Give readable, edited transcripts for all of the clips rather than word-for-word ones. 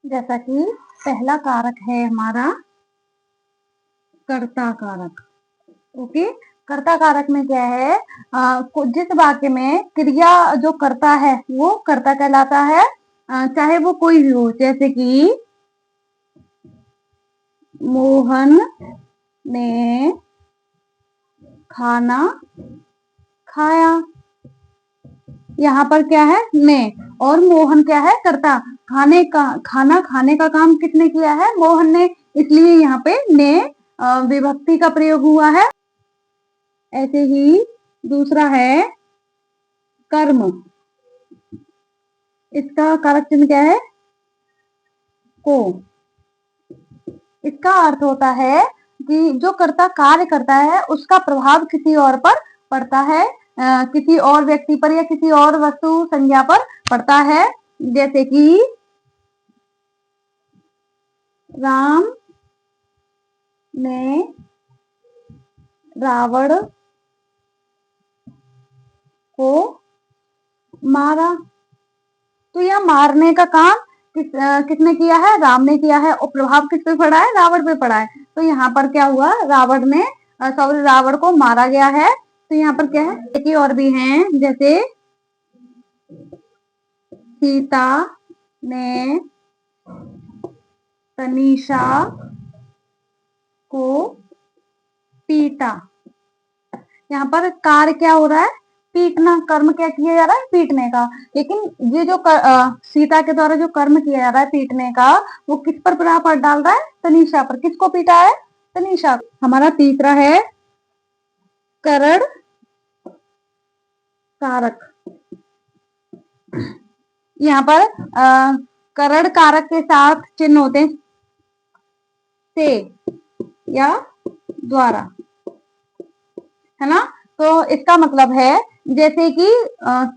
जैसा कि पहला कारक है हमारा कर्ता कारक। ओके, कर्ता कारक में क्या है, जिस वाक्य में क्रिया जो करता है वो कर्ता कहलाता है, चाहे वो कोई भी हो, जैसे कि मोहन ने खाना खाया। यहाँ पर क्या है, ने, और मोहन क्या है, कर्ता। खाना खाने का काम किसने किया है, मोहन ने, इसलिए यहाँ पे ने विभक्ति का प्रयोग हुआ है। ऐसे ही दूसरा है कर्म। इसका कारक चिन्ह क्या है, को। इसका अर्थ होता है कि जो कर्ता कार्य करता है उसका प्रभाव किसी और पर पड़ता है, किसी और व्यक्ति पर या किसी और वस्तु संज्ञा पर पड़ता है। जैसे कि राम ने रावण को मारा। तो यह मारने का काम किसने किया है, राम ने किया है, और प्रभाव किस पे पड़ा है, रावण पे पड़ा है। तो यहाँ पर क्या हुआ, रावण को मारा गया है। तो यहाँ पर क्या है, एक ही और भी हैं, जैसे सीता ने तनीषा को पीटा। यहाँ पर कार्य क्या हो रहा है, पीटना, कर्म क्या किया जा रहा है, पीटने का। लेकिन ये जो सीता के द्वारा जो कर्म किया जा रहा है पीटने का, वो किस पर प्रभाव डाल रहा है, तनीषा पर। किसको पीटा है, तनीषा। हमारा तीसरा है करण कारक। यहाँ पर करण कारक के साथ चिन्ह होते हैं से या द्वारा, है ना। तो इसका मतलब है जैसे कि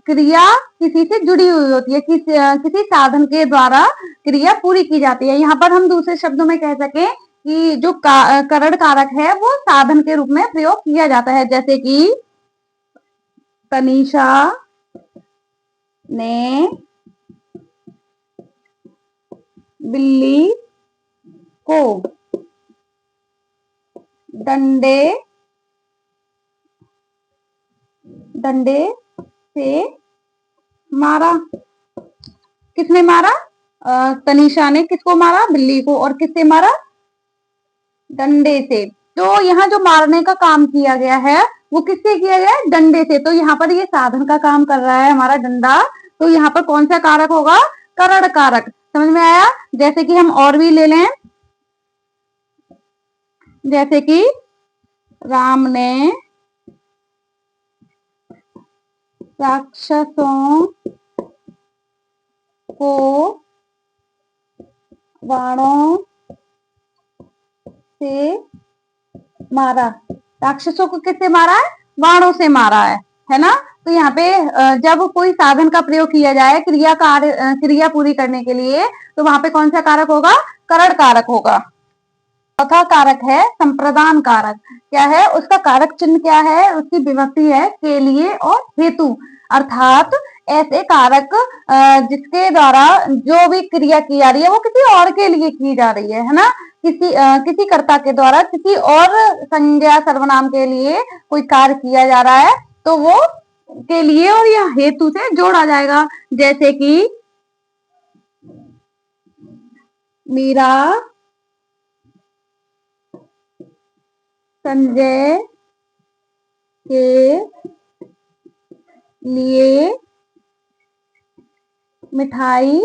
क्रिया किसी से जुड़ी हुई होती है, किसी साधन के द्वारा क्रिया पूरी की जाती है। यहाँ पर हम दूसरे शब्दों में कह सके कि जो करण कारक है वो साधन के रूप में प्रयोग किया जाता है। जैसे कि तनीषा ने बिल्ली को डंडे से मारा। किसने मारा, तनीषा ने किसको मारा, बिल्ली को, और किससे मारा, डंडे से। तो यहाँ जो मारने का काम किया गया है वो किससे किया गया है, डंडे से। तो यहाँ पर ये साधन का काम कर रहा है हमारा डंडा। तो यहाँ पर कौन सा कारक होगा, करण कारक। समझ में आया। जैसे कि हम और भी ले लें, जैसे कि राम ने राक्षसों को बाणों से मारा। राक्षसों को किससे मारा है, बाणों से मारा है ना। तो यहाँ पे जब कोई साधन का प्रयोग किया जाए क्रिया पूरी करने के लिए, तो वहां पे कौन सा कारक होगा, करण कारक होगा। चौथा कारक है संप्रदान कारक। क्या है, उसका कारक चिन्ह क्या है, उसकी विभक्ति है के लिए और हेतु। अर्थात ऐसे कारक जिसके द्वारा जो भी क्रिया की जा रही है वो किसी और के लिए की जा रही है ना। किसी कर्ता के द्वारा किसी और संज्ञा सर्वनाम के लिए कोई कार्य किया जा रहा है, तो वो के लिए और यह हेतु से जोड़ा जाएगा। जैसे कि मीरा संजय के लिए मिठाई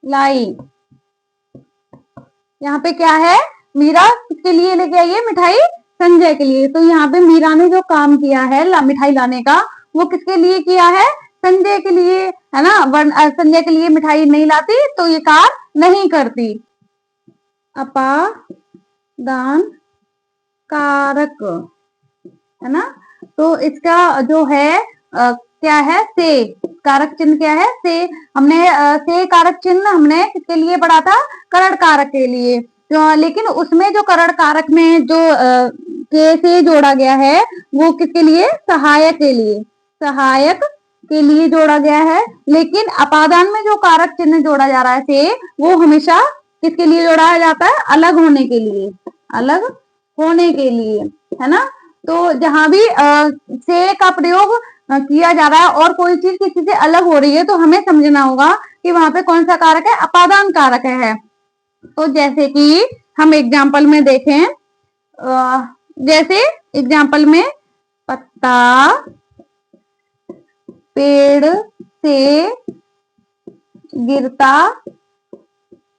लाई। यहाँ पे क्या है, मीरा किसके लिए लेके आई है मिठाई, संजय के लिए। तो यहाँ पे मीरा ने जो काम किया है मिठाई लाने का, वो किसके लिए किया है, संजय के लिए, है ना। संजय के लिए मिठाई नहीं लाती तो ये कार्य नहीं करती। अपादान कारक, है ना। तो इसका जो है क्या है, से कारक चिन्ह क्या है, से। हमने से कारक चिन्ह हमने किसके लिए पढ़ा था, करण कारक के लिए। तो लेकिन उसमें जो करण कारक में जो के से जोड़ा गया है वो किसके लिए, सहायक के लिए, सहायक के लिए जोड़ा गया है, लेकिन अपादान में जो कारक चिन्ह जोड़ा जा रहा है से, वो हमेशा किसके लिए जोड़ा जाता है? अलग होने के लिए, अलग होने के लिए, है ना। तो जहां भी से का प्रयोग किया जा रहा है और कोई चीज किसी से अलग हो रही है, तो हमें समझना होगा कि वहां पे कौन सा कारक है? अपादान कारक है। तो जैसे कि हम एग्जाम्पल में देखें, जैसे एग्जाम्पल में पत्ता पेड़ से गिरता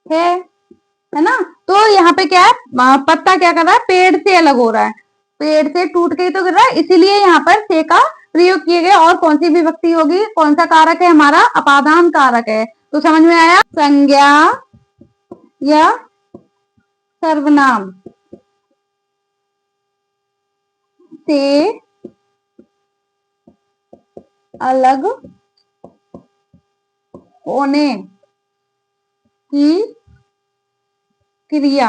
है ना। तो यहाँ पे क्या है? पत्ता क्या कर रहा है? पेड़ से अलग हो रहा है, पेड़ से टूट के ही तो गिर रहा है, इसीलिए यहाँ पर से का प्रयोग किए गए। और कौन सी विभक्ति होगी? कौन सा कारक है हमारा? अपादान कारक है। तो समझ में आया? संज्ञा या सर्वनाम से अलग होने की क्रिया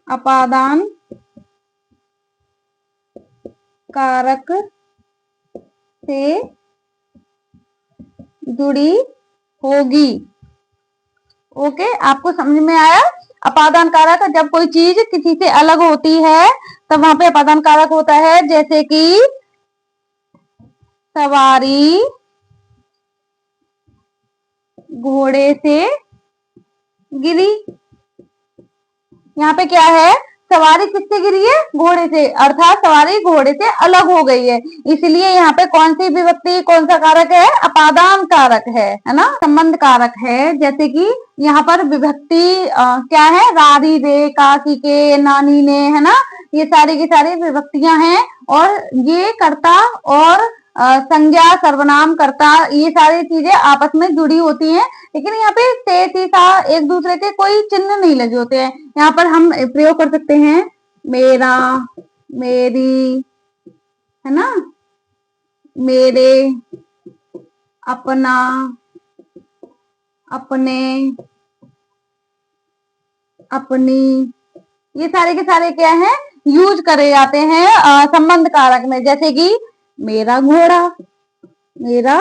अपादान कारक से जुड़ी होगी। ओके, आपको समझ में आया? अपादान कारक, जब कोई चीज किसी से अलग होती है तब वहां पे अपादान कारक होता है। जैसे कि सवारी घोड़े से गिरी, यहाँ पे क्या है? सवारी किससे गिरी है? घोड़े से, अर्थात सवारी घोड़े से अलग हो गई है, इसलिए यहाँ पे कौन सी विभक्ति, कौन सा कारक है? अपादान कारक है ना, संबंध कारक है। जैसे कि यहाँ पर विभक्ति क्या है? रारी रे, काकी के, नानी ने, है ना, ये सारी की सारी विभक्तियां हैं। और ये कर्ता और संज्ञा, सर्वनाम, कर्ता, ये सारी चीजें आपस में जुड़ी होती हैं, लेकिन यहाँ पे से, ती, सा एक दूसरे के कोई चिन्ह नहीं लगे होते हैं। यहाँ पर हम प्रयोग कर सकते हैं मेरा, मेरी, है ना, मेरे, अपना, अपने, अपनी, ये सारे के सारे क्या हैं? यूज करे जाते हैं संबंध कारक में। जैसे कि मेरा घोड़ा, मेरा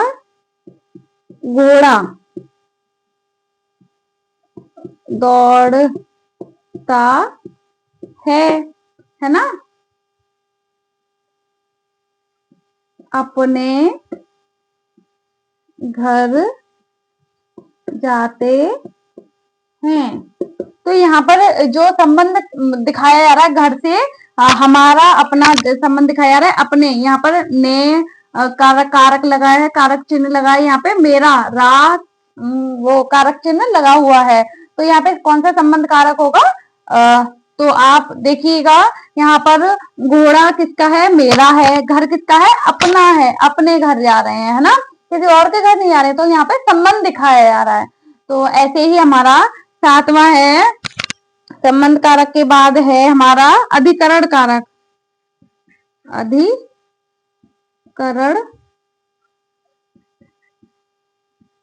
घोड़ा दौड़ता है ना, अपने घर जाते हैं। तो यहाँ पर जो संबंध दिखाया जा रहा है घर से, हमारा अपना संबंध दिखाया जा रहा है अपने, यहाँ पर ने कारक कारक लगाया है, कारक चिन्ह लगा है। यहाँ पे मेरा रा वो कारक चिन्ह लगा हुआ है। तो यहाँ पे कौन सा संबंध कारक होगा? तो आप देखिएगा, यहाँ पर घोड़ा किसका है? मेरा है। घर किसका है? अपना है, अपने घर जा रहे हैं, है ना, किसी और के घर नहीं जा रहे। तो यहाँ पे संबंध दिखाया जा रहा है। तो ऐसे ही हमारा सातवां है, संबंध कारक के बाद है हमारा अधिकरण कारक। अधिकरण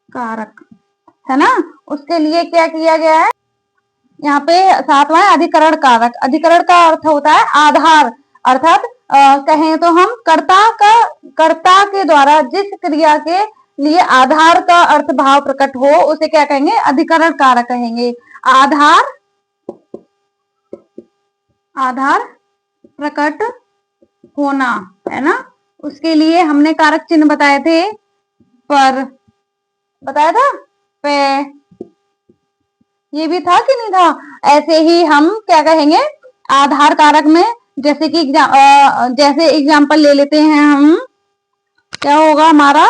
कारक, है ना, उसके लिए क्या किया गया है? यहाँ पे सातवां है अधिकरण कारक। अधिकरण का अर्थ होता है आधार, अर्थात कहें तो हम कर्ता के द्वारा जिस क्रिया के लिए आधार का अर्थ भाव प्रकट हो, उसे क्या कहेंगे? अधिकरण कारक कहेंगे। आधार, आधार प्रकट होना, है ना, उसके लिए हमने कारक चिन्ह बताए थे, पर बताया था, पे, ये भी था कि नहीं था? ऐसे ही हम क्या कहेंगे आधार कारक में? जैसे कि जैसे एग्जाम्पल ले लेते हैं हम, क्या होगा हमारा?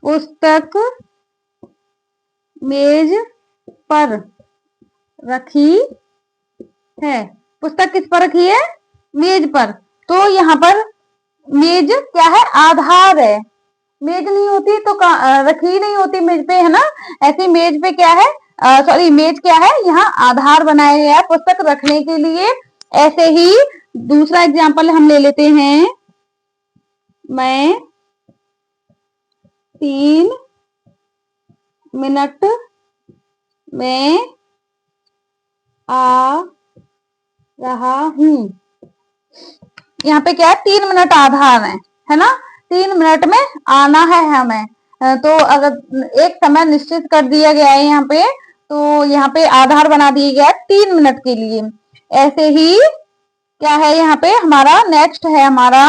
पुस्तक मेज पर रखी है। पुस्तक किस पर रखी है? मेज पर। तो यहाँ पर मेज क्या है? आधार है। मेज नहीं होती तो रखी नहीं होती मेज पे, है ना। ऐसे मेज पे क्या है? सॉरी, मेज क्या है? यहाँ आधार बनाया गया है पुस्तक रखने के लिए। ऐसे ही दूसरा एग्जाम्पल हम ले लेते हैं, मैं 3 मिनट में आ रहा हूं। यहाँ पे क्या है, 3 मिनट आधार है ना। 3 मिनट में आना है हमें। तो अगर एक समय निश्चित कर दिया गया है यहाँ पे, तो यहाँ पे आधार बना दिया गया है 3 मिनट के लिए। ऐसे ही क्या है यहाँ पे हमारा नेक्स्ट है, हमारा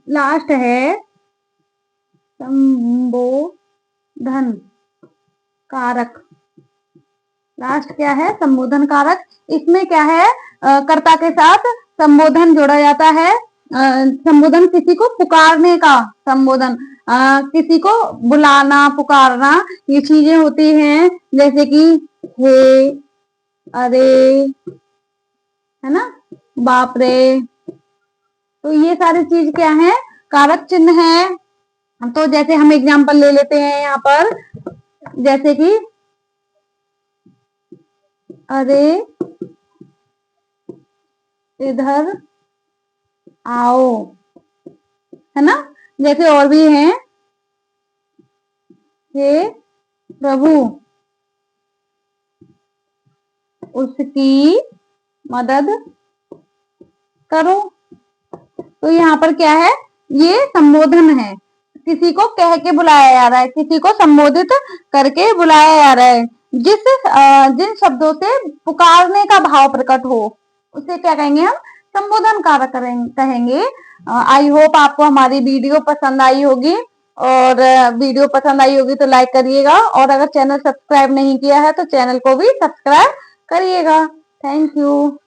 लास्ट है संबोधन कारक। लास्ट क्या है, संबोधन कारक। इसमें क्या है, कर्ता के साथ संबोधन जोड़ा जाता है। संबोधन किसी को पुकारने का संबोधन, किसी को बुलाना पुकारना, ये चीजें होती हैं जैसे कि हे, अरे, है ना, बाप रे। तो ये सारी चीज क्या है, कारक चिन्ह है। तो जैसे हम एग्जांपल ले लेते हैं यहाँ पर, जैसे कि अरे इधर आओ, है ना। जैसे और भी हैं, हे प्रभु उसकी मदद करो। तो यहाँ पर क्या है, ये संबोधन है, किसी को कह के बुलाया जा रहा है, किसी को संबोधित करके बुलाया जा रहा है। जिन शब्दों से पुकारने का भाव प्रकट हो उसे क्या कहेंगे हम, संबोधन कारक कहेंगे। आई होप आपको हमारी वीडियो पसंद आई होगी, और वीडियो पसंद आई होगी तो लाइक करिएगा, और अगर चैनल सब्सक्राइब नहीं किया है तो चैनल को भी सब्सक्राइब करिएगा। Thank you.